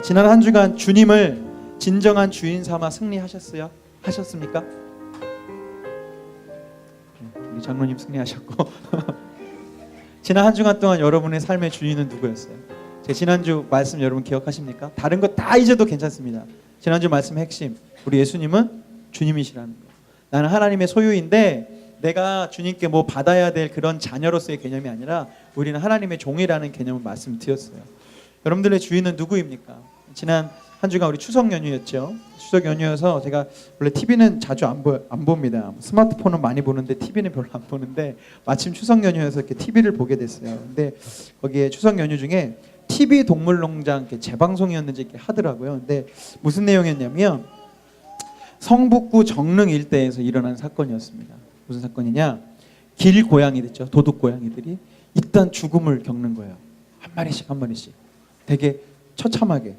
지난 한 주간 주님을 진정한 주인 삼아 승리하셨어요? 하셨습니까? 우리 장로님 승리하셨고 지난 한 주간 동안 여러분의 삶의 주인은 누구였어요? 제 지난주 말씀 여러분 기억하십니까? 다른 거 다 잊어도 괜찮습니다. 지난주 말씀 핵심, 우리 예수님은 주님이시라는 거예요. 나는 하나님의 소유인데 내가 주님께 뭐 받아야 될 그런 자녀로서의 개념이 아니라 우리는 하나님의 종이라는 개념을 말씀드렸어요. 여러분들의 주인은 누구입니까? 지난 한 주간 우리 추석 연휴였죠. 추석 연휴여서 제가 원래 TV는 자주 안 봅니다. 스마트폰은 많이 보는데 TV는 별로 안 보는데 마침 추석 연휴여서 이렇게 TV를 보게 됐어요. 근데 거기에 추석 연휴 중에 TV 동물농장 재방송이었는지 이렇게 하더라고요. 근데 무슨 내용이었냐면 성북구 정릉 일대에서 일어난 사건이었습니다. 무슨 사건이냐? 길 고양이들 있죠. 도둑 고양이들이 일단 죽음을 겪는 거예요. 한 마리씩 한 마리씩. 되게 처참하게.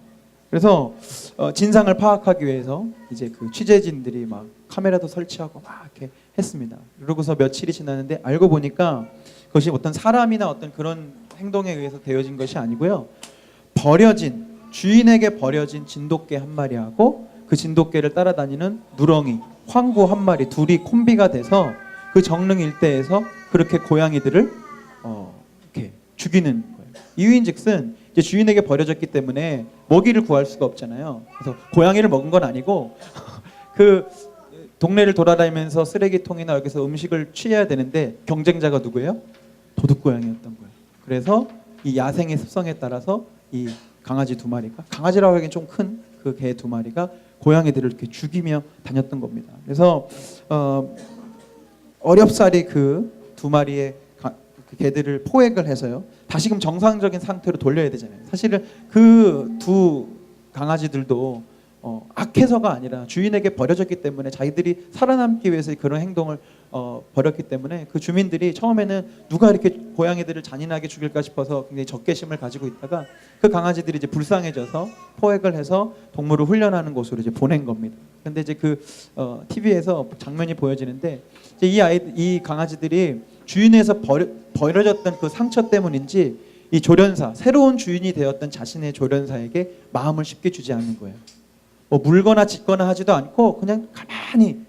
그래서 진상을 파악하기 위해서 이제 그 취재진들이 막 카메라도 설치하고 막 이렇게 했습니다. 그러고서 며칠이 지났는데 알고 보니까 그것이 어떤 사람이나 어떤 그런 행동에 의해서 되어진 것이 아니고요. 주인에게 버려진 진돗개 한 마리하고 그 진돗개를 따라다니는 누렁이, 황구 한 마리 둘이 콤비가 돼서 그 정릉 일대에서 그렇게 고양이들을 이렇게 죽이는 거예요. 이유인즉슨 이제 주인에게 버려졌기 때문에 먹이를 구할 수가 없잖아요. 그래서 고양이를 먹은 건 아니고 그 동네를 돌아다니면서 쓰레기통이나 여기서 음식을 취해야 되는데 경쟁자가 누구예요? 도둑고양이였던 거예요. 그래서 이 야생의 습성에 따라서 이 강아지 두 마리가, 강아지라고 하기엔 좀 큰 그 개 두 마리가 고양이들을 이렇게 죽이며 다녔던 겁니다. 그래서 어렵사리 그 두 마리의 그 개들을 포획을 해서요. 다시금 정상적인 상태로 돌려야 되잖아요. 사실은 그 두 강아지들도 악해서가 아니라 주인에게 버려졌기 때문에 자기들이 살아남기 위해서 그런 행동을 벌였기 때문에 그 주민들이 처음에는 누가 이렇게 고양이들을 잔인하게 죽일까 싶어서 굉장히 적개심을 가지고 있다가 그 강아지들이 이제 불쌍해져서 포획을 해서 동물을 훈련하는 곳으로 이제 보낸 겁니다. 근데 이제 그 TV에서 장면이 보여지는데 이제 이 강아지들이 주인에서 버려졌던 그 상처 때문인지 이 조련사, 새로운 주인이 되었던 자신의 조련사에게 마음을 쉽게 주지 않는 거예요. 뭐 물거나 짖거나 하지도 않고 그냥 가만히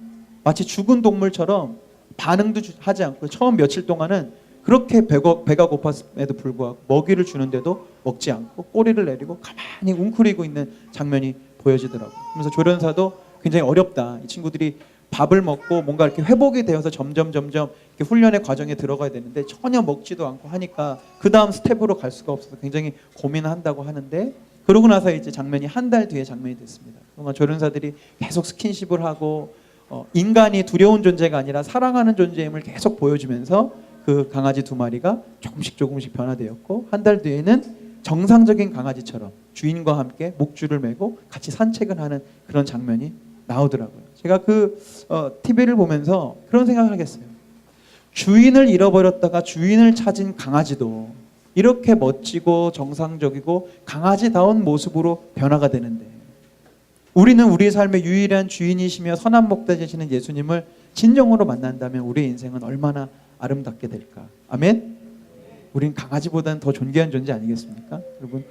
마치 죽은 동물처럼 반응도 하지 않고 처음 며칠 동안은 그렇게 배가 고팠음에도 불구하고 먹이를 주는데도 먹지 않고 꼬리를 내리고 가만히 웅크리고 있는 장면이 보여지더라고요. 그래서 조련사도 굉장히 어렵다. 이 친구들이 밥을 먹고 뭔가 이렇게 회복이 되어서 점점 이렇게 훈련의 과정에 들어가야 되는데 전혀 먹지도 않고 하니까 그 다음 스텝으로 갈 수가 없어서 굉장히 고민한다고 하는데 그러고 나서 이제 장면이 한 달 뒤에 장면이 됐습니다. 그러면 조련사들이 계속 스킨십을 하고 인간이 두려운 존재가 아니라 사랑하는 존재임을 계속 보여주면서 그 강아지 두 마리가 조금씩 변화되었고 한 달 뒤에는 정상적인 강아지처럼 주인과 함께 목줄을 메고 같이 산책을 하는 그런 장면이 나오더라고요. 제가 그 TV를 보면서 그런 생각을 하겠어요. 주인을 잃어버렸다가 주인을 찾은 강아지도 이렇게 멋지고 정상적이고 강아지다운 모습으로 변화가 되는데 우리는 우리 삶의 유일한 주인이시며 선한 목자이시는 예수님을 진정으로 만난다면 우리의 인생은 얼마나 아름답게 될까. 아멘? 우린 강아지보다는 더 존귀한 존재 아니겠습니까? 여러분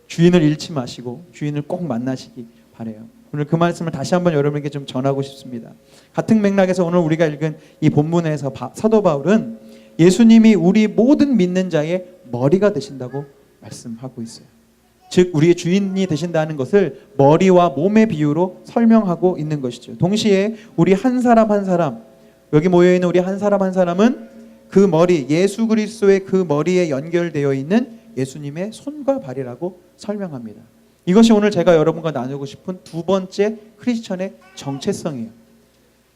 주인을 잃지 마시고 주인을 꼭 만나시기 바라요. 오늘 그 말씀을 다시 한번 여러분에게 좀 전하고 싶습니다. 같은 맥락에서 오늘 우리가 읽은 이 본문에서 사도 바울은 예수님이 우리 모든 믿는 자의 머리가 되신다고 말씀하고 있어요. 즉 우리의 주인이 되신다는 것을 머리와 몸의 비유로 설명하고 있는 것이죠. 동시에 우리 한 사람 한 사람, 여기 모여있는 우리 한 사람은 그 머리, 예수 그리스도의 그 머리에 연결되어 있는 예수님의 손과 발이라고 설명합니다. 이것이 오늘 제가 여러분과 나누고 싶은 두 번째 크리스천의 정체성이에요.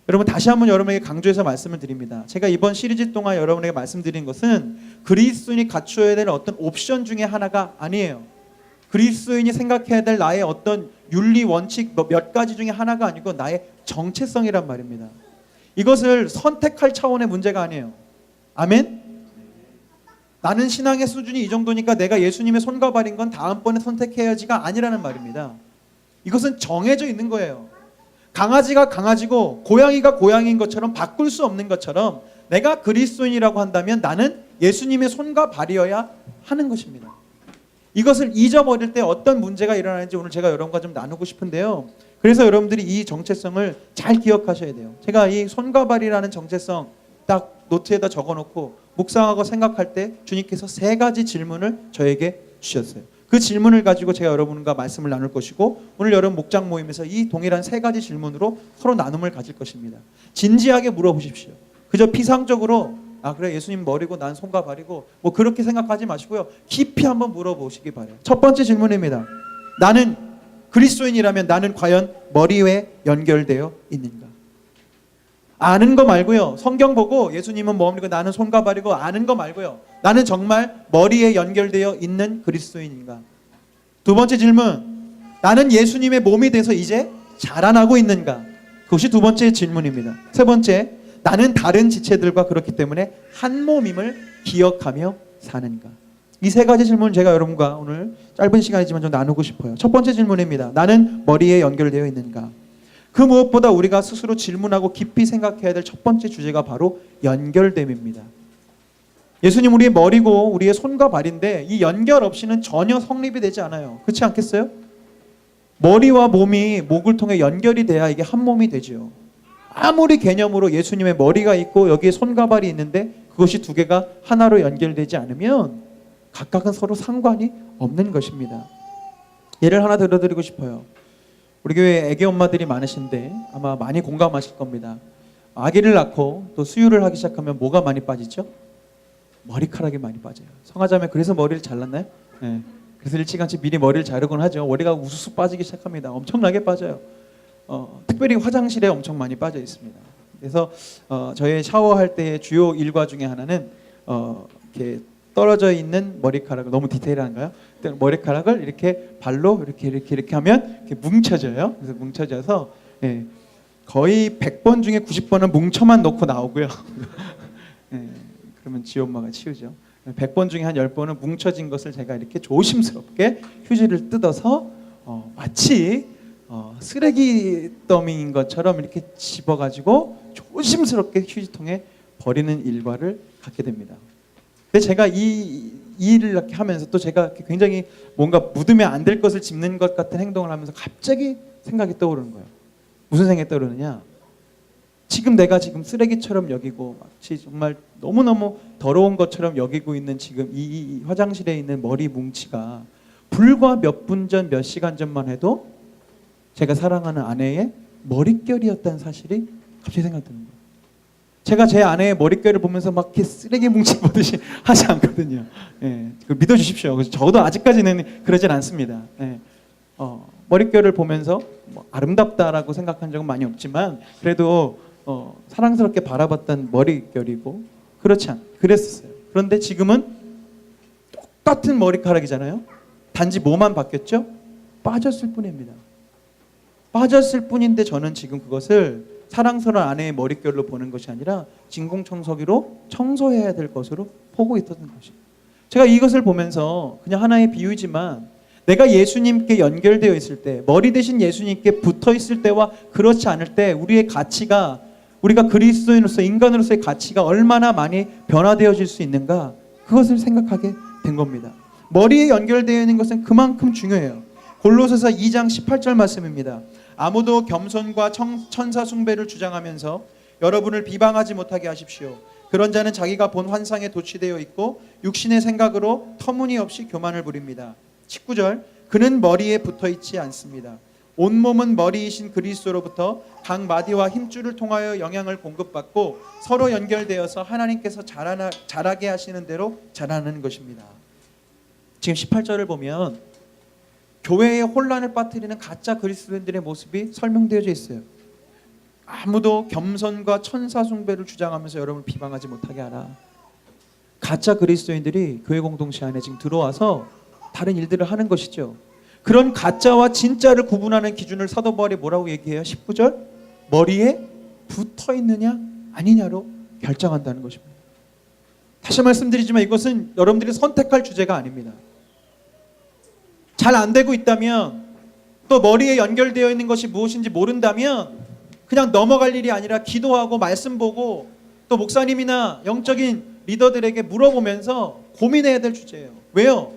여러분 다시 한번 여러분에게 강조해서 말씀을 드립니다. 제가 이번 시리즈 동안 여러분에게 말씀드린 것은 그리스도인이 갖추어야 될 어떤 옵션 중에 하나가 아니에요. 그리스도인이 생각해야 될 나의 어떤 윤리 원칙 몇 가지 중에 하나가 아니고 나의 정체성이란 말입니다. 이것을 선택할 차원의 문제가 아니에요. 아멘? 나는 신앙의 수준이 이 정도니까 내가 예수님의 손과 발인 건 다음번에 선택해야지가 아니라는 말입니다. 이것은 정해져 있는 거예요. 강아지가 강아지고 고양이가 고양이인 것처럼 바꿀 수 없는 것처럼 내가 그리스도인이라고 한다면 나는 예수님의 손과 발이어야 하는 것입니다. 이것을 잊어버릴 때 어떤 문제가 일어나는지 오늘 제가 여러분과 좀 나누고 싶은데요. 그래서 여러분들이 이 정체성을 잘 기억하셔야 돼요. 제가 이 손과 발이라는 정체성 딱 노트에다 적어놓고 묵상하고 생각할 때 주님께서 3가지 질문을 저에게 주셨어요. 그 질문을 가지고 제가 여러분과 말씀을 나눌 것이고 오늘 여러분 목장 모임에서 이 동일한 3가지 질문으로 서로 나눔을 가질 것입니다. 진지하게 물어보십시오. 그저 피상적으로 그래 예수님 머리고 난 손과 발이고 뭐 그렇게 생각하지 마시고요. 깊이 한번 물어보시기 바라요. 첫 번째 질문입니다. 나는 그리스도인이라면 나는 과연 머리에 연결되어 있는가? 아는 거 말고요. 성경 보고 예수님은 뭡니까? 나는 손과 발이고 아는 거 말고요. 나는 정말 머리에 연결되어 있는 그리스도인인가? 두 번째 질문. 나는 예수님의 몸이 돼서 이제 자라나고 있는가? 그것이 두 번째 질문입니다. 세 번째. 나는 다른 지체들과 그렇기 때문에 한 몸임을 기억하며 사는가? 이 3가지 질문을 제가 여러분과 오늘 짧은 시간이지만 좀 나누고 싶어요. 첫 번째 질문입니다. 나는 머리에 연결되어 있는가? 그 무엇보다 우리가 스스로 질문하고 깊이 생각해야 될 첫 번째 주제가 바로 연결됨입니다. 예수님 우리의 머리고 우리의 손과 발인데 이 연결 없이는 전혀 성립이 되지 않아요. 그렇지 않겠어요? 머리와 몸이 목을 통해 연결이 돼야 이게 한 몸이 되죠. 아무리 개념으로 예수님의 머리가 있고 여기에 손과 발이 있는데 그것이 2개가 하나로 연결되지 않으면 각각은 서로 상관이 없는 것입니다. 예를 하나 들어드리고 싶어요. 우리 교회에 아기 엄마들이 많으신데 아마 많이 공감하실 겁니다. 아기를 낳고 또 수유를 하기 시작하면 뭐가 많이 빠지죠? 머리카락이 많이 빠져요. 성하자매 그래서 머리를 잘랐나요? 네. 그래서 일찌감치 미리 머리를 자르곤 하죠. 머리가 우수수 빠지기 시작합니다. 엄청나게 빠져요. 특별히 화장실에 엄청 많이 빠져 있습니다. 그래서 저의 샤워할 때의 주요 일과 중에 하나는 이렇게 떨어져 있는 머리카락을 너무 디테일한가요? 머리카락을 이렇게 발로 이렇게 하면 이렇게 뭉쳐져요. 그래서 뭉쳐져서 거의 100번 중에 90번은 뭉쳐만 놓고 나오고요. 그러면 지 엄마가 치우죠. 100번 중에 한 10번은 뭉쳐진 것을 제가 이렇게 조심스럽게 휴지를 뜯어서 마치 쓰레기 더미인 것처럼 이렇게 집어가지고 조심스럽게 휴지통에 버리는 일과를 갖게 됩니다. 근데 제가 이 일을 이렇게 하면서 또 제가 굉장히 뭔가 묻으면 안 될 것을 짚는 것 같은 행동을 하면서 갑자기 생각이 떠오르는 거예요. 무슨 생각이 떠오르느냐? 내가 지금 쓰레기처럼 여기고 마치 정말 너무너무 더러운 것처럼 여기고 있는 지금 이 화장실에 있는 머리 뭉치가 불과 몇 분 전, 몇 시간 전만 해도 제가 사랑하는 아내의 머릿결이었다는 사실이 갑자기 생각드는 거예요. 제가 제 아내의 머릿결을 보면서 막 이렇게 쓰레기 뭉치 보듯이 하지 않거든요. 믿어주십시오. 그래서 저도 아직까지는 그러진 않습니다. 머릿결을 보면서 아름답다라고 생각한 적은 많이 없지만 그래도 사랑스럽게 바라봤던 머릿결이고 그랬었어요. 그런데 지금은 똑같은 머리카락이잖아요. 단지 뭐만 바뀌었죠? 빠졌을 뿐입니다. 빠졌을 뿐인데 저는 지금 그것을 사랑스러운 아내의 머릿결로 보는 것이 아니라 진공청소기로 청소해야 될 것으로 보고 있었던 것이에요. 제가 이것을 보면서 그냥 하나의 비유지만 내가 예수님께 연결되어 있을 때, 머리 대신 예수님께 붙어 있을 때와 그렇지 않을 때 우리의 가치가, 우리가 그리스도인으로서 인간으로서의 가치가 얼마나 많이 변화되어질 수 있는가, 그것을 생각하게 된 겁니다. 머리에 연결되어 있는 것은 그만큼 중요해요. 골로새서 2장 18절 말씀입니다. 아무도 겸손과 천사 숭배를 주장하면서 여러분을 비방하지 못하게 하십시오. 그런 자는 자기가 본 환상에 도취되어 있고 육신의 생각으로 터무니없이 교만을 부립니다. 19절, 그는 머리에 붙어 있지 않습니다. 온몸은 머리이신 그리스도로부터 각 마디와 힘줄을 통하여 영향을 공급받고 서로 연결되어서 하나님께서 자라게 하시는 대로 자라는 것입니다. 지금 18절을 보면 교회의 혼란을 빠뜨리는 가짜 그리스도인들의 모습이 설명되어져 있어요. 아무도 겸손과 천사 숭배를 주장하면서 여러분을 비방하지 못하게 하라. 가짜 그리스도인들이 교회 공동체 안에 지금 들어와서 다른 일들을 하는 것이죠. 그런 가짜와 진짜를 구분하는 기준을 사도 바울이 뭐라고 얘기해요? 19절, 머리에 붙어 있느냐 아니냐로 결정한다는 것입니다. 다시 말씀드리지만 이것은 여러분들이 선택할 주제가 아닙니다. 잘 안 되고 있다면, 또 머리에 연결되어 있는 것이 무엇인지 모른다면 그냥 넘어갈 일이 아니라 기도하고 말씀 보고 또 목사님이나 영적인 리더들에게 물어보면서 고민해야 될 주제예요. 왜요?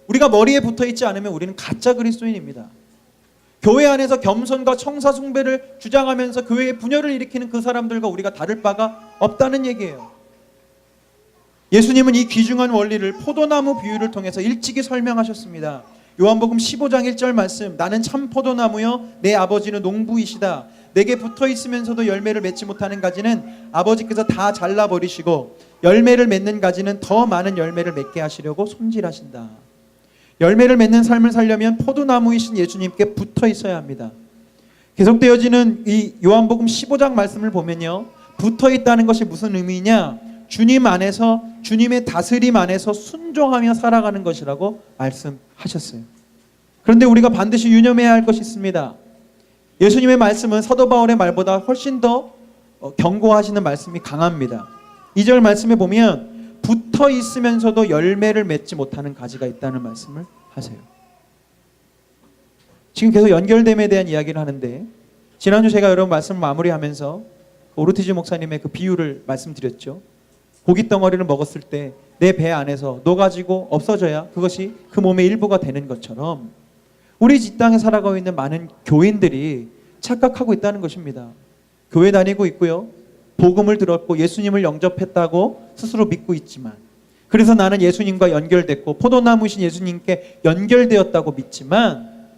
우리가 머리에 붙어 있지 않으면 우리는 가짜 그리스도인입니다. 교회 안에서 겸손과 청사 숭배를 주장하면서 교회의 분열을 일으키는 그 사람들과 우리가 다를 바가 없다는 얘기예요. 예수님은 이 귀중한 원리를 포도나무 비유를 통해서 일찍이 설명하셨습니다. 요한복음 15장 1절 말씀, 나는 참 포도나무요 내 아버지는 농부이시다. 내게 붙어 있으면서도 열매를 맺지 못하는 가지는 아버지께서 다 잘라버리시고 열매를 맺는 가지는 더 많은 열매를 맺게 하시려고 손질하신다. 열매를 맺는 삶을 살려면 포도나무이신 예수님께 붙어 있어야 합니다. 계속되어지는 이 요한복음 15장 말씀을 보면요, 붙어 있다는 것이 무슨 의미냐? 주님 안에서, 주님의 다스림 안에서 순종하며 살아가는 것이라고 말씀하셨어요. 그런데 우리가 반드시 유념해야 할 것이 있습니다. 예수님의 말씀은 사도 바울의 말보다 훨씬 더 경고하시는 말씀이 강합니다. 2절 말씀에 보면 붙어 있으면서도 열매를 맺지 못하는 가지가 있다는 말씀을 하세요. 지금 계속 연결됨에 대한 이야기를 하는데, 지난주 제가 여러분 말씀을 마무리하면서 오르티즈 목사님의 그 비유를 말씀드렸죠. 고기 덩어리를 먹었을 때 내 배 안에서 녹아지고 없어져야 그것이 그 몸의 일부가 되는 것처럼 우리 이 땅에 살아가고 있는 많은 교인들이 착각하고 있다는 것입니다. 교회 다니고 있고요, 복음을 들었고 예수님을 영접했다고 스스로 믿고 있지만, 그래서 나는 예수님과 연결됐고 포도나무이신 예수님께 연결되었다고 믿지만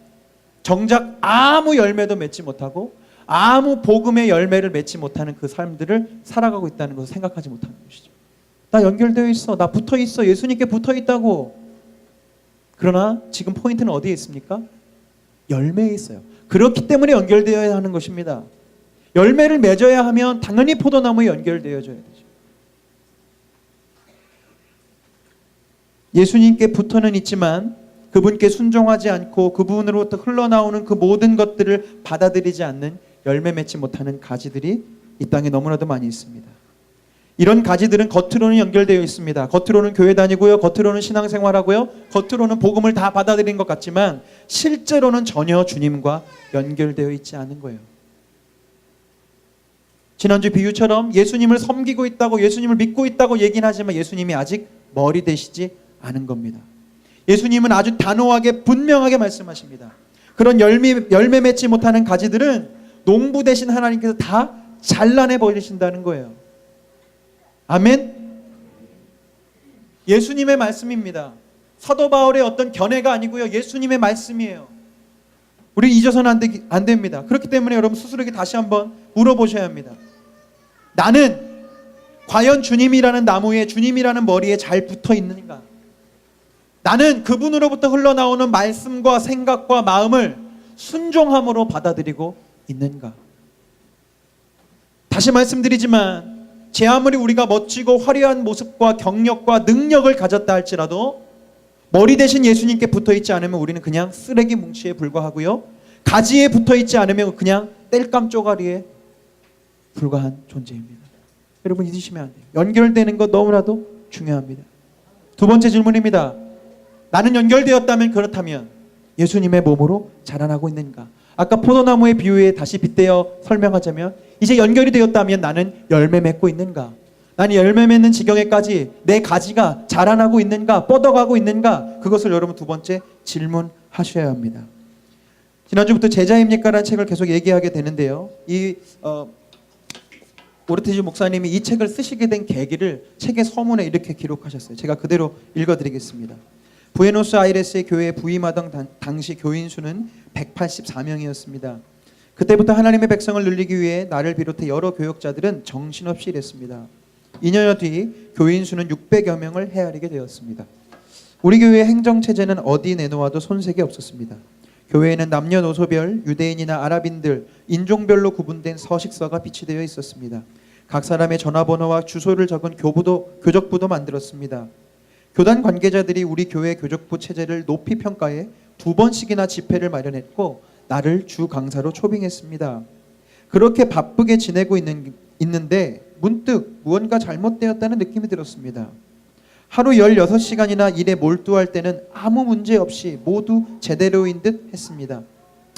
정작 아무 열매도 맺지 못하고 아무 복음의 열매를 맺지 못하는 그 삶들을 살아가고 있다는 것을 생각하지 못하는 것이죠. 나 연결되어 있어, 나 붙어 있어, 예수님께 붙어 있다고. 그러나 지금 포인트는 어디에 있습니까? 열매에 있어요. 그렇기 때문에 연결되어야 하는 것입니다. 열매를 맺어야 하면 당연히 포도나무에 연결되어져야 되죠. 예수님께 붙어는 있지만 그분께 순종하지 않고 그분으로부터 흘러나오는 그 모든 것들을 받아들이지 않는 열매 맺지 못하는 가지들이 이 땅에 너무나도 많이 있습니다. 이런 가지들은 겉으로는 연결되어 있습니다. 겉으로는 교회 다니고요, 겉으로는 신앙생활하고요, 겉으로는 복음을 다 받아들인 것 같지만 실제로는 전혀 주님과 연결되어 있지 않은 거예요. 지난주 비유처럼 예수님을 섬기고 있다고, 예수님을 믿고 있다고 얘기는 하지만 예수님이 아직 머리 되시지 않은 겁니다. 예수님은 아주 단호하게 분명하게 말씀하십니다. 그런 열매 맺지 못하는 가지들은 농부 되신 하나님께서 다 잘라내 버리신다는 거예요. 아멘. 예수님의 말씀입니다. 사도 바울의 어떤 견해가 아니고요, 예수님의 말씀이에요. 우리 잊어서는 안 됩니다. 그렇기 때문에 여러분 스스로에게 다시 한번 물어보셔야 합니다. 나는 과연 주님이라는 나무에, 주님이라는 머리에 잘 붙어 있는가? 나는 그분으로부터 흘러나오는 말씀과 생각과 마음을 순종함으로 받아들이고 있는가? 다시 말씀드리지만 제 아무리 우리가 멋지고 화려한 모습과 경력과 능력을 가졌다 할지라도 머리 대신 예수님께 붙어있지 않으면 우리는 그냥 쓰레기 뭉치에 불과하고요, 가지에 붙어있지 않으면 그냥 땔감 쪼가리에 불과한 존재입니다. 여러분 잊으시면 안 돼요. 연결되는 것 너무나도 중요합니다. 두 번째 질문입니다. 나는 연결되었다면, 그렇다면 예수님의 몸으로 자라나고 있는가? 아까 포도나무의 비유에 다시 빗대어 설명하자면, 이제 연결이 되었다면 나는 열매 맺고 있는가? 나는 열매 맺는 지경에까지 내 가지가 자라나고 있는가? 뻗어가고 있는가? 그것을 여러분 두 번째 질문하셔야 합니다. 지난주부터 제자입니까? 라는 책을 계속 얘기하게 되는데요, 오르티즈 목사님이 이 책을 쓰시게 된 계기를 책의 서문에 이렇게 기록하셨어요. 제가 그대로 읽어드리겠습니다. 부에노스아이레스의 교회에 부임하던 당시 교인 수는 184명이었습니다. 그때부터 하나님의 백성을 늘리기 위해 나를 비롯해 여러 교역자들은 정신없이 일했습니다. 2년여 뒤 교인 수는 600여 명을 헤아리게 되었습니다. 우리 교회의 행정체제는 어디 내놓아도 손색이 없었습니다. 교회에는 남녀노소별, 유대인이나 아랍인들, 인종별로 구분된 서식서가 비치되어 있었습니다. 각 사람의 전화번호와 주소를 적은 교적부도 만들었습니다. 교단 관계자들이 우리 교회 교적부 체제를 높이 평가해 2번씩이나 집회를 마련했고 나를 주 강사로 초빙했습니다. 그렇게 바쁘게 지내고 있는데 문득 무언가 잘못되었다는 느낌이 들었습니다. 하루 16시간이나 일에 몰두할 때는 아무 문제 없이 모두 제대로인 듯 했습니다.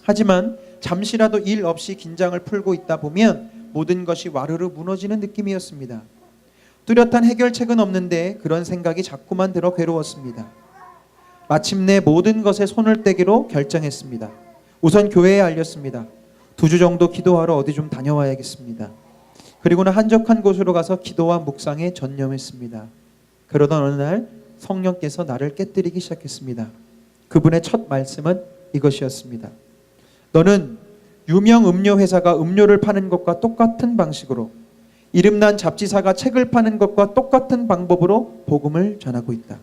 하지만 잠시라도 일 없이 긴장을 풀고 있다 보면 모든 것이 와르르 무너지는 느낌이었습니다. 뚜렷한 해결책은 없는데 그런 생각이 자꾸만 들어 괴로웠습니다. 마침내 모든 것에 손을 떼기로 결정했습니다. 우선 교회에 알렸습니다. 2주 정도 기도하러 어디 좀 다녀와야겠습니다. 그리고는 한적한 곳으로 가서 기도와 묵상에 전념했습니다. 그러던 어느 날 성령께서 나를 깨뜨리기 시작했습니다. 그분의 첫 말씀은 이것이었습니다. 너는 유명 음료 회사가 음료를 파는 것과 똑같은 방식으로, 이름난 잡지사가 책을 파는 것과 똑같은 방법으로 복음을 전하고 있다.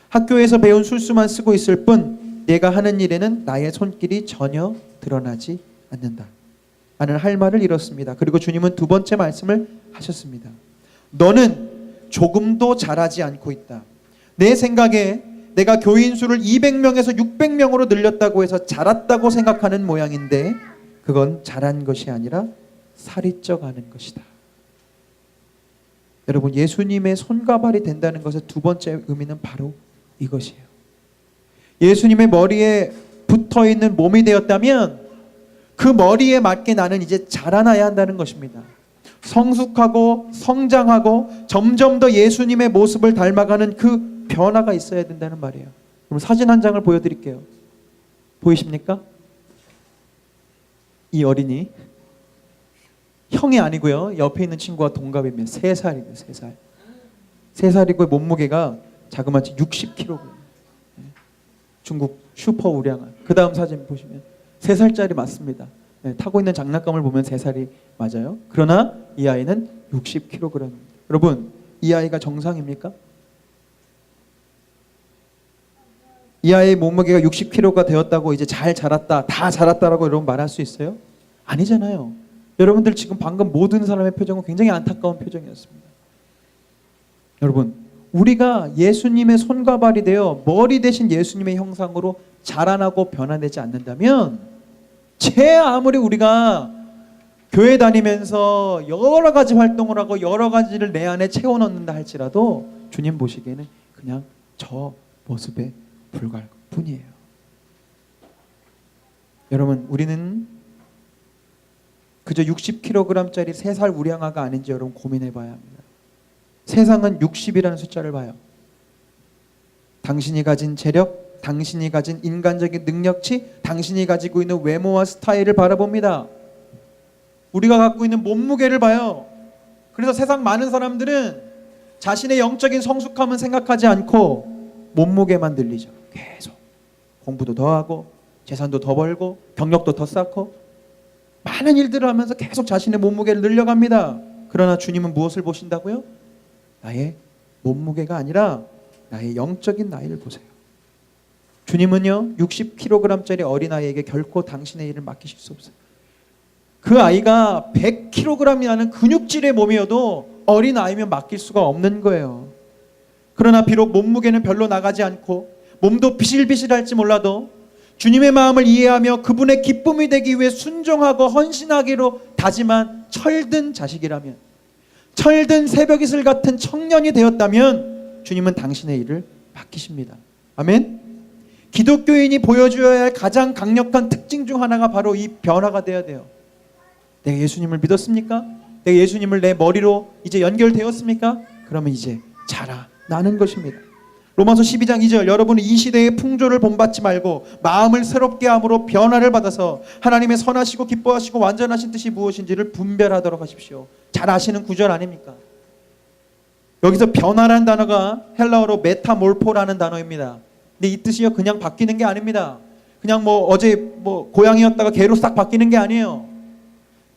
학교에서 배운 술수만 쓰고 있을 뿐 내가 하는 일에는 나의 손길이 전혀 드러나지 않는다. 나는 할 말을 잃었습니다. 그리고 주님은 두 번째 말씀을 하셨습니다. 너는 조금도 잘하지 않고 있다. 내 생각에 내가 교인 수를 200명에서 600명으로 늘렸다고 해서 잘했다고 생각하는 모양인데 그건 잘한 것이 아니라 살이 쪄가는 것이다. 여러분, 예수님의 손과 발이 된다는 것의 두 번째 의미는 바로 이것이에요. 예수님의 머리에 붙어있는 몸이 되었다면 그 머리에 맞게 나는 이제 자라나야 한다는 것입니다. 성숙하고 성장하고 점점 더 예수님의 모습을 닮아가는 그 변화가 있어야 된다는 말이에요. 그럼 사진 한 장을 보여드릴게요. 보이십니까? 이 어린이 형이 아니고요, 옆에 있는 친구와 동갑입니다. 3살이고요. 3살. 3살이고 몸무게가 자그마치 60kg고요. 중국 슈퍼 우량한. 그 다음 사진 보시면 3살짜리 맞습니다. 타고 있는 장난감을 보면 3살이 맞아요. 그러나 이 아이는 60kg입니다. 여러분, 이 아이가 정상입니까? 이 아이의 몸무게가 60kg가 되었다고 이제 잘 자랐다, 다 자랐다라고 여러분 말할 수 있어요? 아니잖아요. 여러분들 지금 방금 모든 사람의 표정은 굉장히 안타까운 표정이었습니다. 여러분, 우리가 예수님의 손과 발이 되어 머리 대신 예수님의 형상으로 자라나고 변화되지 않는다면, 제 아무리 우리가 교회 다니면서 여러 가지 활동을 하고 여러 가지를 내 안에 채워넣는다 할지라도 주님 보시기에는 그냥 저 모습에 불과할 뿐이에요. 여러분, 우리는 그저 60kg짜리 3살 우량아가 아닌지 여러분 고민해 봐야 합니다. 세상은 60이라는 숫자를 봐요. 당신이 가진 재력, 당신이 가진 인간적인 능력치, 당신이 가지고 있는 외모와 스타일을 바라봅니다. 우리가 갖고 있는 몸무게를 봐요. 그래서 세상 많은 사람들은 자신의 영적인 성숙함은 생각하지 않고 몸무게만 늘리죠. 계속 공부도 더 하고 재산도 더 벌고 경력도 더 쌓고 많은 일들을 하면서 계속 자신의 몸무게를 늘려갑니다. 그러나 주님은 무엇을 보신다고요? 나의 몸무게가 아니라 나의 영적인 나이를 보세요. 주님은요, 60kg짜리 어린아이에게 결코 당신의 일을 맡기실 수 없어요. 그 아이가 100kg이라는 근육질의 몸이어도 어린아이면 맡길 수가 없는 거예요. 그러나 비록 몸무게는 별로 나가지 않고 몸도 비실비실할지 몰라도 주님의 마음을 이해하며 그분의 기쁨이 되기 위해 순종하고 헌신하기로 다짐한 철든 자식이라면, 철든 새벽이슬 같은 청년이 되었다면 주님은 당신의 일을 맡기십니다. 아멘. 기독교인이 보여줘야 할 가장 강력한 특징 중 하나가 바로 이 변화가 돼야 돼요. 내가 예수님을 믿었습니까? 내가 예수님을 내 머리로 이제 연결되었습니까? 그러면 이제 자라나는 것입니다. 로마서 12장 2절, 여러분은 이 시대의 풍조를 본받지 말고 마음을 새롭게 함으로 변화를 받아서 하나님의 선하시고 기뻐하시고 완전하신 뜻이 무엇인지를 분별하도록 하십시오. 잘 아시는 구절 아닙니까? 여기서 변화라는 단어가 헬라어로 메타몰포라는 단어입니다. 근데 이 뜻이요, 그냥 바뀌는 게 아닙니다. 그냥 어제 고양이였다가 개로 싹 바뀌는 게 아니에요.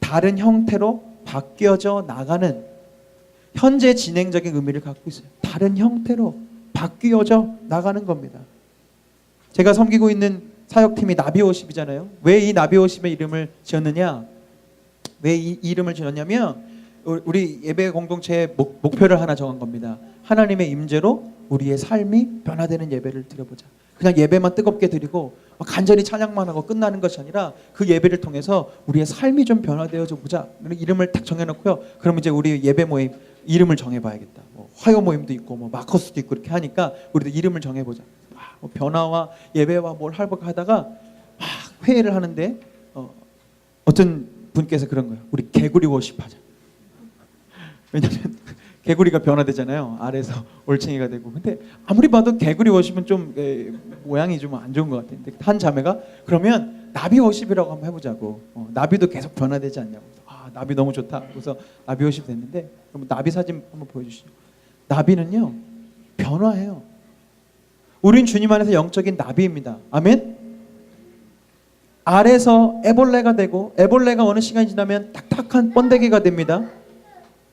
다른 형태로 바뀌어져 나가는, 현재 진행적인 의미를 갖고 있어요. 다른 형태로 바뀌어져 나가는 겁니다. 제가 섬기고 있는 사역팀이 나비오십이잖아요. 왜 이 나비오십의 이름을 지었느냐? 왜 이 이름을 지었냐면 우리 예배 공동체의 목표를 하나 정한 겁니다. 하나님의 임재로 우리의 삶이 변화되는 예배를 드려보자. 그냥 예배만 뜨겁게 드리고 간절히 찬양만 하고 끝나는 것이 아니라 그 예배를 통해서 우리의 삶이 좀 변화되어져 보자. 이름을 딱 정해놓고요. 그럼 이제 우리 예배 모임 이름을 정해봐야겠다. 화요 모임도 있고 마커스도 있고 이렇게 하니까 우리도 이름을 정해보자. 변화와 예배와 뭘 할까 하다가 막 회의를 하는데 어떤 분께서 그런 거예요. 우리 개구리 워십 하자. 왜냐하면 개구리가 변화되잖아요. 알에서 올챙이가 되고. 근데 아무리 봐도 개구리 워십은 좀 모양이 좀 안 좋은 것 같아요. 근데 한 자매가 그러면 나비 워십이라고 한번 해보자고. 나비도 계속 변화되지 않냐고. 아, 나비 너무 좋다. 그래서 나비 워십 됐는데, 그럼 나비 사진 한번 보여주시죠. 나비는요 변화해요. 우린 주님 안에서 영적인 나비입니다. 아멘. 알에서 애벌레가 되고, 애벌레가 어느 시간이 지나면 딱딱한 번데기가 됩니다.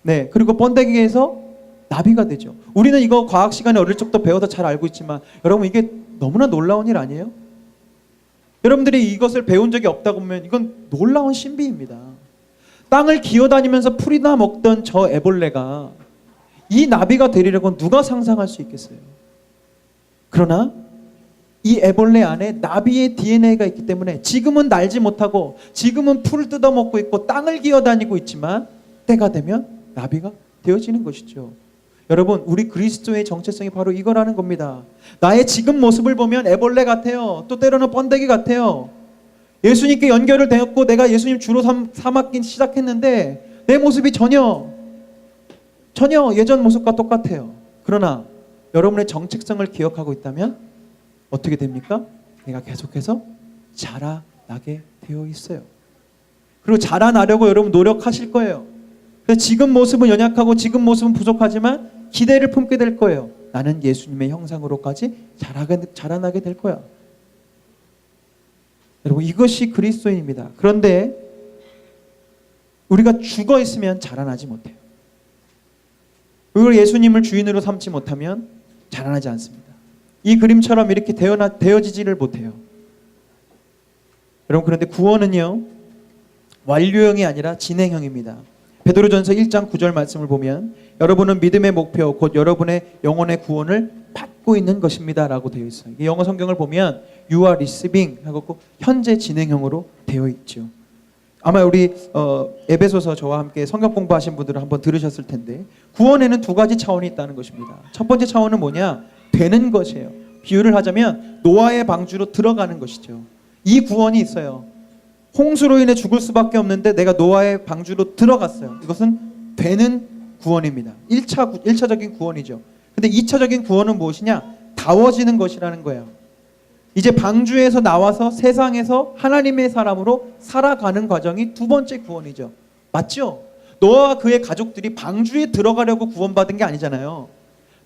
네, 그리고 번데기에서 나비가 되죠. 우리는 이거 과학 시간에 어릴 적부터 배워서 잘 알고 있지만, 여러분 이게 너무나 놀라운 일 아니에요? 여러분들이 이것을 배운 적이 없다고 보면 이건 놀라운 신비입니다. 땅을 기어다니면서 풀이나 먹던 저 애벌레가 이 나비가 되리라고 누가 상상할 수 있겠어요? 그러나 이 애벌레 안에 나비의 DNA가 있기 때문에 지금은 날지 못하고 지금은 풀을 뜯어먹고 있고 땅을 기어다니고 있지만 때가 되면 나비가 되어지는 것이죠. 여러분, 우리 그리스도의 정체성이 바로 이거라는 겁니다. 나의 지금 모습을 보면 애벌레 같아요. 또 때로는 번데기 같아요. 예수님께 연결을 되었고 내가 예수님 주로 삼았긴 시작했는데 내 모습이 전혀 예전 모습과 똑같아요. 그러나 여러분의 정체성을 기억하고 있다면 어떻게 됩니까? 내가 계속해서 자라나게 되어 있어요. 그리고 자라나려고 여러분 노력하실 거예요. 그래서 지금 모습은 연약하고 지금 모습은 부족하지만 기대를 품게 될 거예요. 나는 예수님의 형상으로까지 자라나게 될 거야. 여러분, 이것이 그리스도인입니다. 그런데 우리가 죽어 있으면 자라나지 못해요. 그걸 예수님을 주인으로 삼지 못하면 자라나지 않습니다. 이 그림처럼 이렇게 되어지지를 못해요. 여러분, 그런데 구원은요 완료형이 아니라 진행형입니다. 베드로전서 1장 9절 말씀을 보면 여러분은 믿음의 목표 곧 여러분의 영혼의 구원을 받고 있는 것입니다 라고 되어 있어요. 영어 성경을 보면 You are receiving 하고 현재 진행형으로 되어 있죠. 아마 우리 에베소서 저와 함께 성경 공부하신 분들은 한번 들으셨을 텐데 구원에는 두 가지 차원이 있다는 것입니다. 첫 번째 차원은 뭐냐? 되는 것이에요. 비유를 하자면 노아의 방주로 들어가는 것이죠. 이 구원이 있어요. 홍수로 인해 죽을 수밖에 없는데 내가 노아의 방주로 들어갔어요. 이것은 되는 구원입니다. 1차적인 구원이죠. 근데 2차적인 구원은 무엇이냐? 다워지는 것이라는 거예요. 이제 방주에서 나와서 세상에서 하나님의 사람으로 살아가는 과정이 두 번째 구원이죠. 맞죠? 노아와 그의 가족들이 방주에 들어가려고 구원받은 게 아니잖아요.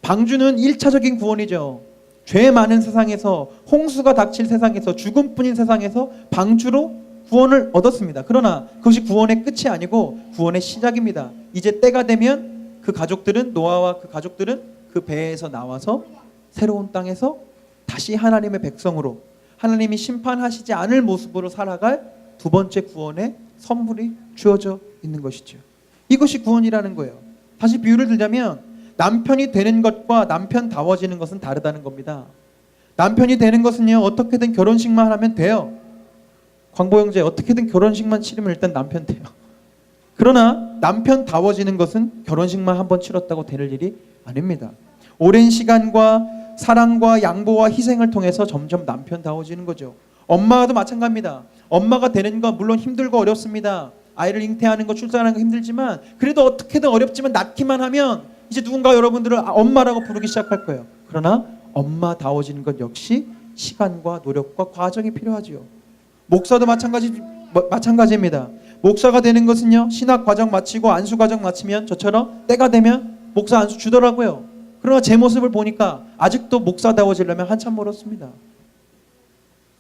방주는 1차적인 구원이죠. 죄 많은 세상에서, 홍수가 닥칠 세상에서, 죽음뿐인 세상에서 방주로 구원을 얻었습니다. 그러나 그것이 구원의 끝이 아니고 구원의 시작입니다. 이제 때가 되면 그 가족들은, 노아와 그 가족들은 그 배에서 나와서 새로운 땅에서 다시 하나님의 백성으로, 하나님이 심판하시지 않을 모습으로 살아갈 두 번째 구원의 선물이 주어져 있는 것이죠. 이것이 구원이라는 거예요. 다시 비유를 들자면 남편이 되는 것과 남편다워지는 것은 다르다는 겁니다. 남편이 되는 것은요 어떻게든 결혼식만 하면 돼요. 광보 형제, 어떻게든 결혼식만 치르면 일단 남편 돼요. 그러나 남편다워지는 것은 결혼식만 한번 치렀다고 될 일이 아닙니다. 오랜 시간과 사랑과 양보와 희생을 통해서 점점 남편다워지는 거죠. 엄마도 마찬가지입니다. 엄마가 되는 건 물론 힘들고 어렵습니다. 아이를 잉태하는 거, 출산하는 거 힘들지만 그래도 어떻게든 어렵지만 낳기만 하면 이제 누군가 여러분들을 엄마라고 부르기 시작할 거예요. 그러나 엄마다워지는 것 역시 시간과 노력과 과정이 필요하지요. 목사도 마찬가지입니다. 목사가 되는 것은요 신학 과정 마치고 안수 과정 마치면 저처럼 때가 되면 목사 안수 주더라고요. 그러나 제 모습을 보니까 아직도 목사다워지려면 한참 멀었습니다.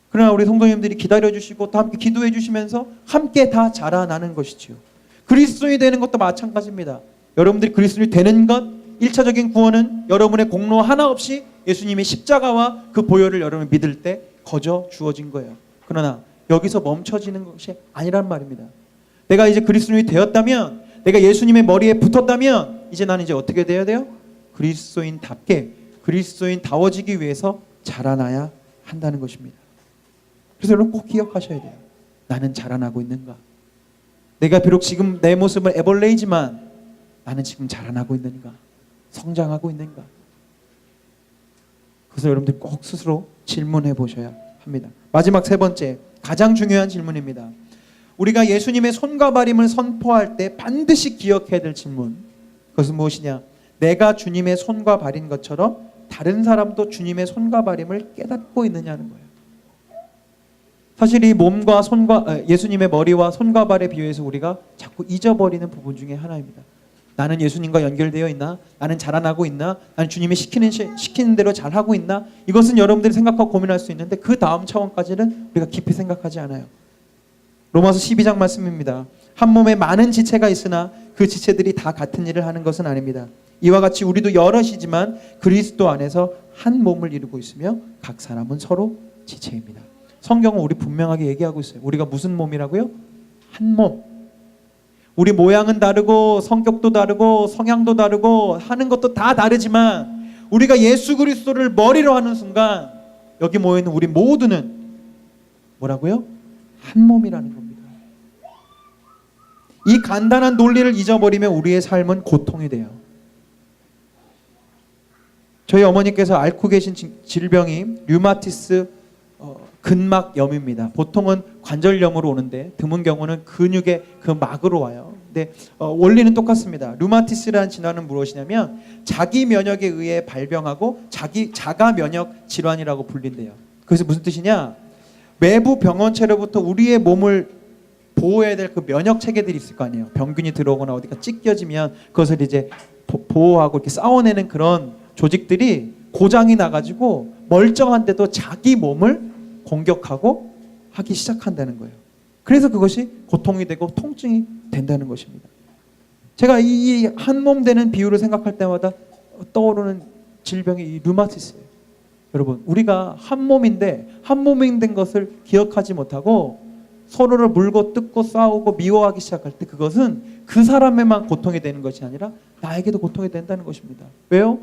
그러나 우리 성도님들이 기다려주시고 또 함께 기도해 주시면서 함께 다 자라나는 것이지요. 그리스도인이 되는 것도 마찬가지입니다. 여러분들이 그리스도인이 되는 것, 1차적인 구원은 여러분의 공로 하나 없이 예수님의 십자가와 그 보혈을 여러분이 믿을 때 거저 주어진 거예요. 그러나 여기서 멈춰지는 것이 아니란 말입니다. 내가 이제 그리스도인이 되었다면, 내가 예수님의 머리에 붙었다면 이제 나는 이제 어떻게 되어야 돼요? 그리스도인답게, 그리스도인다워지기 위해서 자라나야 한다는 것입니다. 그래서 여러분 꼭 기억하셔야 돼요. 나는 자라나고 있는가? 내가 비록 지금 내 모습은 애벌레이지만 나는 지금 자라나고 있는가? 성장하고 있는가? 그래서 여러분들 꼭 스스로 질문해 보셔야 합니다. 마지막 세 번째, 가장 중요한 질문입니다. 우리가 예수님의 손과 발임을 선포할 때 반드시 기억해야 될 질문, 그것은 무엇이냐? 내가 주님의 손과 발인 것처럼 다른 사람도 주님의 손과 발임을 깨닫고 있느냐는 거예요. 사실 이 몸과 손과 예수님의 머리와 손과 발에 비유해서 우리가 자꾸 잊어버리는 부분 중에 하나입니다. 나는 예수님과 연결되어 있나? 나는 자라나고 있나? 나는 주님이 시키는 대로 잘하고 있나? 이것은 여러분들이 생각하고 고민할 수 있는데 그 다음 차원까지는 우리가 깊이 생각하지 않아요. 로마서 12장 말씀입니다. 한 몸에 많은 지체가 있으나 그 지체들이 다 같은 일을 하는 것은 아닙니다. 이와 같이 우리도 여럿이지만 그리스도 안에서 한 몸을 이루고 있으며 각 사람은 서로 지체입니다. 성경은 우리 분명하게 얘기하고 있어요. 우리가 무슨 몸이라고요? 한 몸. 우리 모양은 다르고 성격도 다르고 성향도 다르고 하는 것도 다 다르지만 우리가 예수 그리스도를 머리로 하는 순간 여기 모여있는 우리 모두는 뭐라고요? 한 몸이라는 겁니다. 이 간단한 논리를 잊어버리면 우리의 삶은 고통이 돼요. 저희 어머니께서 앓고 계신 질병이 류마티스 근막염입니다. 보통은 관절염으로 오는데 드문 경우는 근육의 그 막으로 와요. 근데 원리는 똑같습니다. 류마티스라는 질환은 무엇이냐면 자기 면역에 의해 발병하고 자가 면역 질환이라고 불린대요. 그래서 무슨 뜻이냐? 외부 병원체로부터 우리의 몸을 보호해야 될 그 면역 체계들이 있을 거 아니에요. 병균이 들어오거나 어디가 찢겨지면 그것을 이제 보호하고 이렇게 싸워내는 그런 조직들이 고장이 나가지고 멀쩡한데도 자기 몸을 공격하고 하기 시작한다는 거예요. 그래서 그것이 고통이 되고 통증이 된다는 것입니다. 제가 이 한 몸 되는 비유를 생각할 때마다 떠오르는 질병이 이 류마티스예요. 여러분, 우리가 한 몸인데 한 몸이 된 것을 기억하지 못하고 서로를 물고 뜯고 싸우고 미워하기 시작할 때 그것은 그 사람에만 고통이 되는 것이 아니라 나에게도 고통이 된다는 것입니다. 왜요?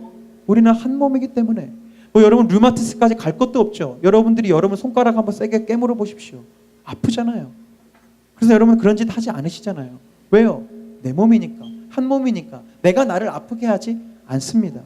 우리는 한 몸이기 때문에. 여러분 류마티스까지 갈 것도 없죠. 여러분들이 여러분 손가락 한번 세게 깨물어 보십시오. 아프잖아요. 그래서 여러분 그런 짓 하지 않으시잖아요. 왜요? 내 몸이니까, 한 몸이니까 내가 나를 아프게 하지 않습니다.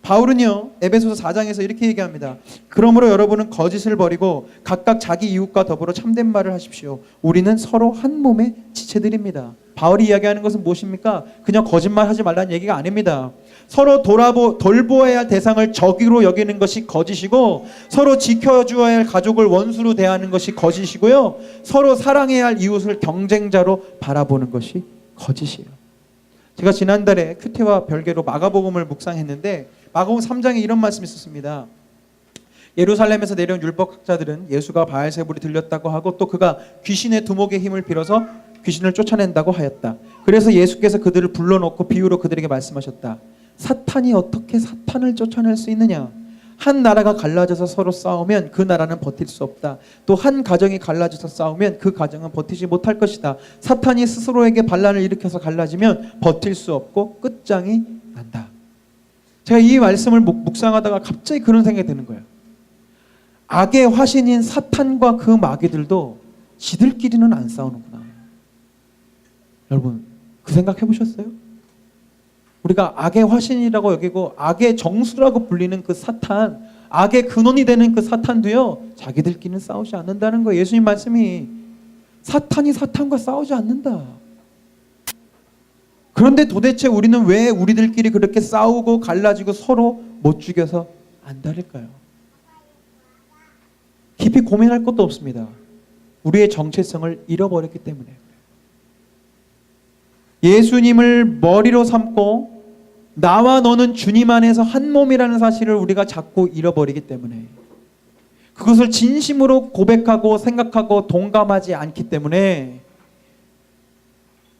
바울은요 에베소서 4장에서 이렇게 얘기합니다. 그러므로 여러분은 거짓을 버리고 각각 자기 이웃과 더불어 참된 말을 하십시오. 우리는 서로 한 몸의 지체들입니다. 바울이 이야기하는 것은 무엇입니까? 그냥 거짓말하지 말라는 얘기가 아닙니다. 서로 돌보아야 할 대상을 적으로 여기는 것이 거짓이고 서로 지켜주어야 할 가족을 원수로 대하는 것이 거짓이고요. 서로 사랑해야 할 이웃을 경쟁자로 바라보는 것이 거짓이에요. 제가 지난달에 큐티와 별개로 마가복음을 묵상했는데 마가복음 3장에 이런 말씀이 있었습니다. 예루살렘에서 내려온 율법학자들은 예수가 바알세불이 들렸다고 하고 또 그가 귀신의 두목의 힘을 빌어서 귀신을 쫓아낸다고 하였다. 그래서 예수께서 그들을 불러놓고 비유로 그들에게 말씀하셨다. 사탄이 어떻게 사탄을 쫓아낼 수 있느냐? 한 나라가 갈라져서 서로 싸우면 그 나라는 버틸 수 없다. 또 한 가정이 갈라져서 싸우면 그 가정은 버티지 못할 것이다. 사탄이 스스로에게 반란을 일으켜서 갈라지면 버틸 수 없고 끝장이 난다. 제가 이 말씀을 묵상하다가 갑자기 그런 생각이 드는 거예요. 악의 화신인 사탄과 그 마귀들도 지들끼리는 안 싸우는구나. 여러분 그 생각 해보셨어요? 우리가 악의 화신이라고 여기고 악의 정수라고 불리는 그 사탄, 악의 근원이 되는 그 사탄도요 자기들끼리는 싸우지 않는다는 거예요. 예수님 말씀이 사탄이 사탄과 싸우지 않는다. 그런데 도대체 우리는 왜 우리들끼리 그렇게 싸우고 갈라지고 서로 못 죽여서 안 다를까요? 깊이 고민할 것도 없습니다. 우리의 정체성을 잃어버렸기 때문에. 예수님을 머리로 삼고 나와 너는 주님 안에서 한 몸이라는 사실을 우리가 자꾸 잃어버리기 때문에, 그것을 진심으로 고백하고 생각하고 동감하지 않기 때문에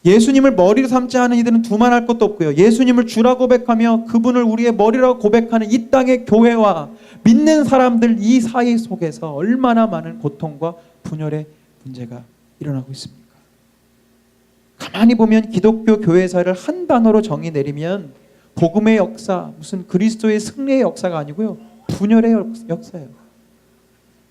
예수님을 머리로 삼지 않은 이들은 두말할 것도 없고요. 예수님을 주라 고백하며 그분을 우리의 머리라고 고백하는 이 땅의 교회와 믿는 사람들 이 사이 속에서 얼마나 많은 고통과 분열의 문제가 일어나고 있습니까? 가만히 보면 기독교 교회사를 한 단어로 정의 내리면 복음의 역사, 무슨 그리스도의 승리의 역사가 아니고요, 분열의 역사예요.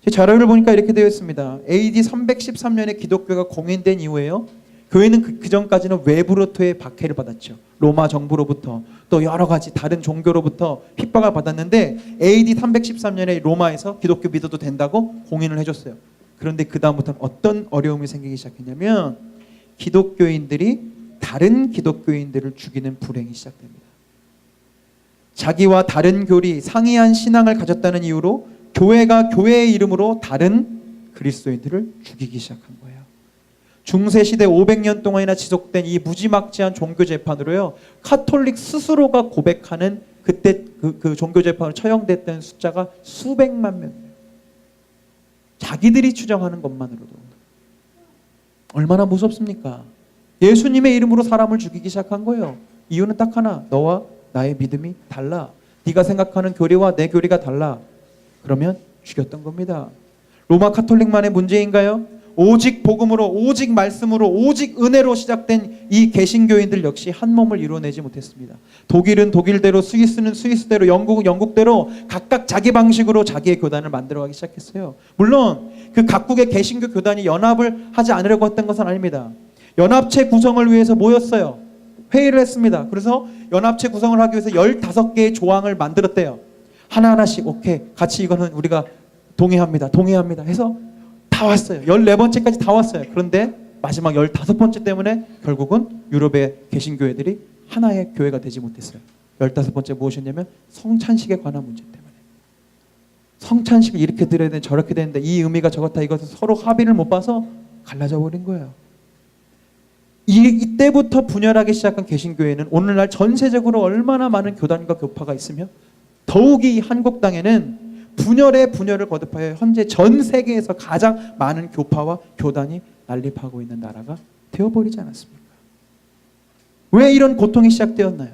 제 자료를 보니까 이렇게 되어 있습니다. AD 313년에 기독교가 공인된 이후에요, 교회는 그 전까지는 외부로부터의 박해를 받았죠. 로마 정부로부터 또 여러 가지 다른 종교로부터 핍박을 받았는데 AD 313년에 로마에서 기독교 믿어도 된다고 공인을 해줬어요. 그런데 그 다음부터는 어떤 어려움이 생기기 기독교인들이 다른 기독교인들을 죽이는 불행이 시작됩니다. 자기와 다른 교리, 상이한 신앙을 가졌다는 이유로 교회가 교회의 이름으로 다른 그리스도인들을 죽이기 시작한 거예요. 중세 시대 500년 동안이나 지속된 이 무지막지한 종교 재판으로요, 카톨릭 스스로가 고백하는 그때 그 종교 재판으로 처형됐던 숫자가 수백만 명이에요. 자기들이 추정하는 것만으로도 얼마나 무섭습니까? 예수님의 이름으로 사람을 죽이기 시작한 거예요. 이유는 딱 하나, 너와 나의 믿음이 달라. 네가 생각하는 교리와 내 교리가 달라. 그러면 죽였던 겁니다. 로마 카톨릭만의 문제인가요? 오직 복음으로, 오직 말씀으로, 오직 은혜로 시작된 이 개신교인들 역시 한 몸을 이루어내지 못했습니다. 독일은 독일대로, 스위스는 스위스대로, 영국은 영국대로 각각 자기 방식으로 자기의 교단을 만들어가기 시작했어요. 물론 그 각국의 개신교 교단이 연합을 하지 않으려고 했던 것은 아닙니다. 연합체 구성을 위해서 모였어요. 회의를 했습니다. 그래서 연합체 구성을 하기 위해서 15개의 조항을 만들었대요. 하나하나씩 오케이, 같이 이거는 우리가 동의합니다 해서 다 왔어요. 14번째까지 다 왔어요. 그런데 마지막 15번째 때문에 결국은 유럽의 개신교회들이 하나의 교회가 되지 못했어요. 15번째 무엇이었냐면 성찬식에 관한 문제 때문에. 성찬식을 이렇게 드려야 되는데 저렇게 되는데 이 의미가 저렇다, 이것을 서로 합의를 못 봐서 갈라져 버린 거예요. 이때부터 분열하기 시작한 개신교회는 오늘날 전세적으로 얼마나 많은 교단과 교파가 있으며 더욱이 한국 땅에는 분열을 거듭하여 현재 전 세계에서 가장 많은 교파와 교단이 난립하고 있는 나라가 되어버리지 않았습니까? 왜 이런 고통이 시작되었나요?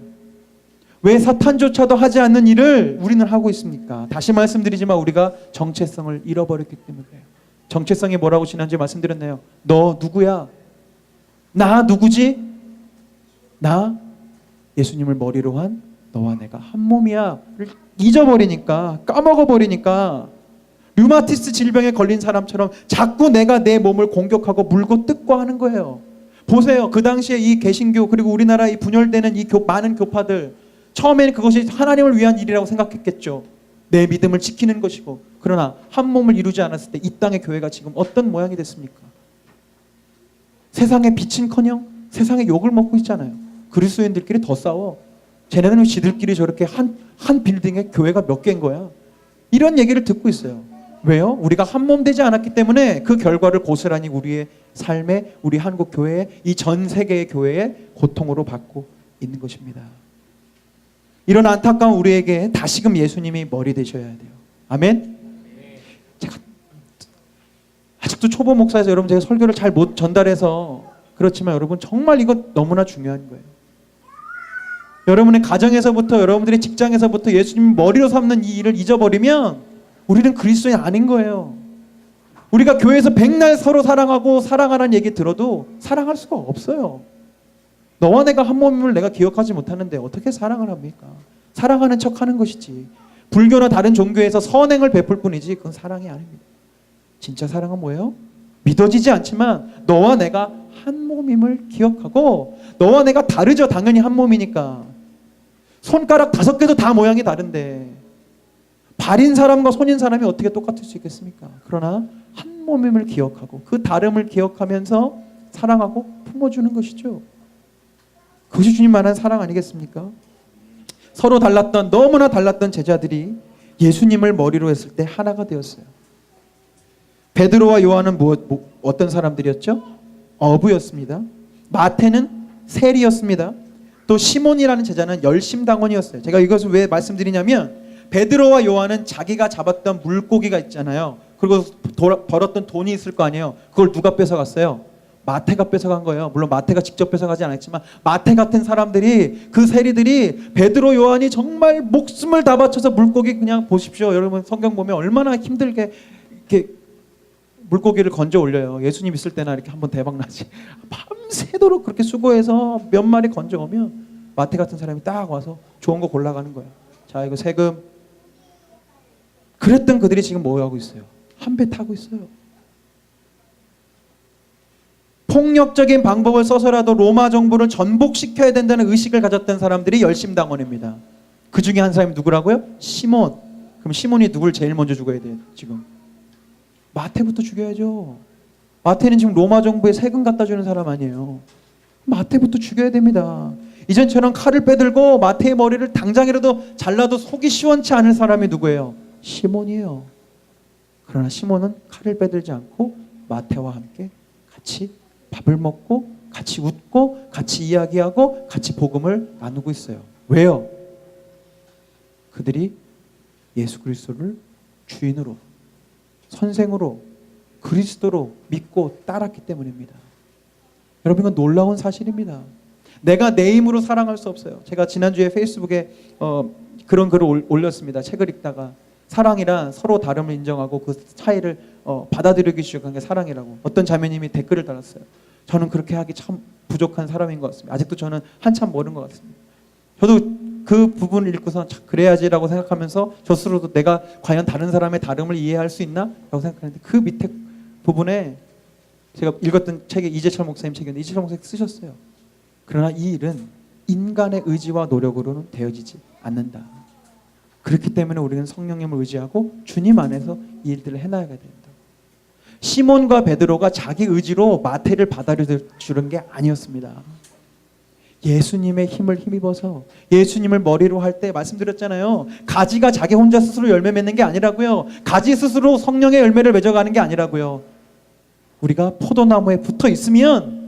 왜 사탄조차도 하지 않는 일을 우리는 하고 있습니까? 다시 말씀드리지만 우리가 정체성을 잃어버렸기 때문이에요. 정체성이 뭐라고 지난주에 말씀드렸나요? 너 누구야? 나 누구지? 나 예수님을 머리로 한 너와 내가 한 몸이야 를 잊어버리니까, 까먹어버리니까 류마티스 질병에 걸린 사람처럼 자꾸 내가 내 몸을 공격하고 물고 뜯고 하는 거예요. 보세요. 그 당시에 이 개신교 그리고 우리나라 이 분열되는 이 많은 교파들, 처음에는 그것이 하나님을 위한 일이라고 생각했겠죠. 내 믿음을 지키는 것이고. 그러나 한 몸을 이루지 않았을 때 이 땅의 교회가 지금 어떤 모양이 됐습니까? 세상의 빛은커녕 세상의 욕을 먹고 있잖아요. 그리스도인들끼리 더 싸워. 쟤네는 지들끼리 저렇게 한 빌딩에 교회가 몇 개인 거야. 이런 얘기를 듣고 있어요. 왜요? 우리가 한 몸 되지 않았기 때문에 그 결과를 고스란히 우리의 삶에, 우리 한국 교회에, 이 전 세계의 교회에 고통으로 받고 있는 것입니다. 이런 안타까운 우리에게 다시금 예수님이 머리 되셔야 돼요. 아멘? 제가 아직도 초보 목사에서 여러분 제가 설교를 잘 못 전달해서 그렇지만 여러분 정말 이거 너무나 중요한 거예요. 여러분의 가정에서부터, 여러분들의 직장에서부터 예수님 머리로 삼는 이 일을 잊어버리면 우리는 그리스도인이 아닌 거예요. 우리가 교회에서 백날 서로 사랑하고 사랑하라는 얘기 들어도 사랑할 수가 없어요. 너와 내가 한 몸임을 내가 기억하지 못하는데 어떻게 사랑을 합니까? 사랑하는 척하는 것이지. 불교나 다른 종교에서 선행을 베풀 뿐이지 그건 사랑이 아닙니다. 진짜 사랑은 뭐예요? 믿어지지 않지만 너와 내가 한 몸임을 기억하고, 너와 내가 다르죠. 당연히 한 몸이니까. 손가락 5개도 다 모양이 다른데 발인 사람과 손인 사람이 어떻게 똑같을 수 있겠습니까? 그러나 한 몸임을 기억하고 그 다름을 기억하면서 사랑하고 품어주는 것이죠. 그것이 주님 말하는 사랑 아니겠습니까? 서로 달랐던, 너무나 달랐던 제자들이 예수님을 머리로 했을 때 하나가 되었어요. 베드로와 요한은 어떤 사람들이었죠? 어부였습니다. 마태는 세리였습니다. 또 시몬이라는 제자는 열심당원이었어요. 제가 이것을 왜 말씀드리냐면 베드로와 요한은 자기가 잡았던 물고기가 있잖아요. 그리고 벌었던 돈이 있을 거 아니에요. 그걸 누가 뺏어갔어요? 마태가 뺏어간 거예요. 물론 마태가 직접 뺏어가지 않았지만 마태 같은 사람들이, 그 세리들이 베드로 요한이 정말 목숨을 다 바쳐서 물고기, 그냥 보십시오. 여러분 성경 보면 얼마나 힘들게 이렇게 물고기를 건져 올려요. 예수님 있을 때나 이렇게 한번 대박 나지. 밤새도록 그렇게 수고해서 몇 마리 건져 오면 마태 같은 사람이 딱 와서 좋은 거 골라가는 거예요. 자, 이거 세금. 그랬던 그들이 지금 뭐 하고 있어요? 한 배 타고 있어요. 폭력적인 방법을 써서라도 로마 정부를 전복시켜야 된다는 의식을 가졌던 사람들이 열심당원입니다. 그 중에 한 사람이 누구라고요? 시몬. 그럼 시몬이 누굴 제일 먼저 죽어야 돼요? 지금 마태부터 죽여야죠. 마태는 지금 로마 정부에 세금 갖다 주는 사람 아니에요. 마태부터 죽여야 됩니다. 이전처럼 칼을 빼들고 마태의 머리를 당장이라도 잘라도 속이 시원치 않은 사람이 누구예요? 시몬이에요. 그러나 시몬은 칼을 빼들지 않고 마태와 함께 같이 밥을 먹고 같이 웃고 같이 이야기하고 같이 복음을 나누고 있어요. 왜요? 그들이 예수 그리스도를 주인으로, 선생으로, 그리스도로 믿고 따랐기 때문입니다. 여러분, 이건 놀라운 사실입니다. 내가 내 힘으로 사랑할 수 없어요. 제가 지난주에 페이스북에 그런 글을 올렸습니다. 책을 읽다가 사랑이란 서로 다름을 인정하고 그 차이를 받아들이기 시작한 게 사랑이라고. 어떤 자매님이 댓글을 달았어요. 저는 그렇게 하기 참 부족한 사람인 것 같습니다. 아직도 저는 한참 모르는 것 같습니다. 저도 그 부분을 읽고서 그래야지라고 생각하면서 저 스스로도 내가 과연 다른 사람의 다름을 이해할 수 있나? 라고 생각했는데 그 밑에 부분에 제가 읽었던 책에 이재철 목사님 책이었는데 이재철 목사님 쓰셨어요. 그러나 이 일은 인간의 의지와 노력으로는 되어지지 않는다. 그렇기 때문에 우리는 성령님을 의지하고 주님 안에서 이 일들을 해나가야 된다. 시몬과 베드로가 자기 의지로 마태를 받아들여주는 게 아니었습니다. 예수님의 힘을 힘입어서 예수님을 머리로 할 때 말씀드렸잖아요. 가지가 자기 혼자 스스로 열매 맺는 게 아니라고요. 가지 스스로 성령의 열매를 맺어가는 게 아니라고요. 우리가 포도나무에 붙어 있으면,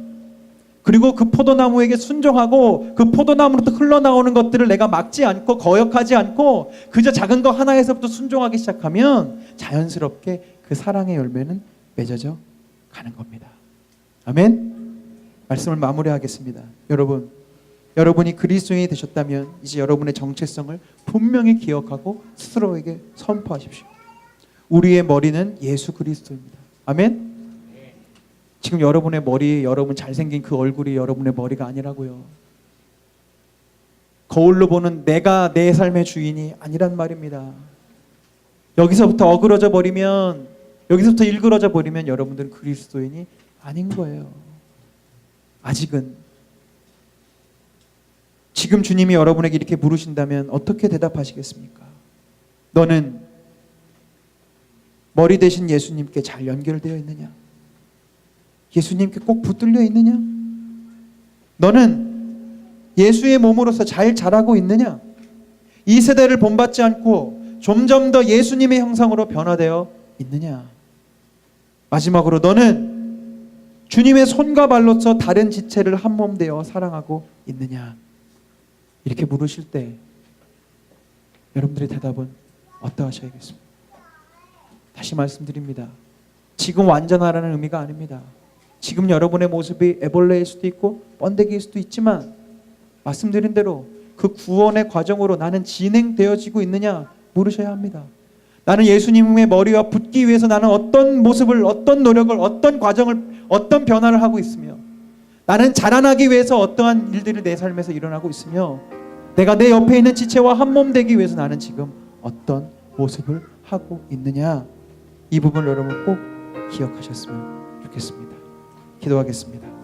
그리고 그 포도나무에게 순종하고 그 포도나무로부터 흘러나오는 것들을 내가 막지 않고 거역하지 않고 그저 작은 거 하나에서부터 순종하기 시작하면 자연스럽게 그 사랑의 열매는 맺어져 가는 겁니다. 아멘. 말씀을 마무리하겠습니다. 여러분이 그리스도인이 되셨다면 이제 여러분의 정체성을 분명히 기억하고 스스로에게 선포하십시오. 우리의 머리는 예수 그리스도입니다. 아멘. 지금 여러분의 머리, 여러분 잘생긴 그 얼굴이 여러분의 머리가 아니라고요. 거울로 보는 내가 내 삶의 주인이 아니란 말입니다. 여기서부터 어그러져 버리면, 여기서부터 일그러져 버리면 여러분들은 그리스도인이 아닌 거예요. 아직은. 지금 주님이 여러분에게 이렇게 물으신다면 어떻게 대답하시겠습니까? 너는 머리 대신 예수님께 잘 연결되어 있느냐? 예수님께 꼭 붙들려 있느냐? 너는 예수의 몸으로서 잘 자라고 있느냐? 이 세대를 본받지 않고 점점 더 예수님의 형상으로 변화되어 있느냐? 마지막으로 너는 주님의 손과 발로서 다른 지체를 한몸 되어 사랑하고 있느냐? 이렇게 물으실 때 여러분들의 대답은 어떠하셔야겠습니까? 다시 말씀드립니다. 지금 완전하라는 의미가 아닙니다. 지금 여러분의 모습이 애벌레일 수도 있고 번데기일 수도 있지만 말씀드린 대로 그 구원의 과정으로 나는 진행되어지고 있느냐 물으셔야 합니다. 나는 예수님의 머리와 붙기 위해서 나는 어떤 모습을, 어떤 노력을, 어떤 과정을, 어떤 변화를 하고 있으며 나는 자라나기 위해서 어떠한 일들이 내 삶에서 일어나고 있으며 내가 내 옆에 있는 지체와 한몸 되기 위해서 나는 지금 어떤 모습을 하고 있느냐, 이 부분을 여러분 꼭 기억하셨으면 좋겠습니다. 기도하겠습니다.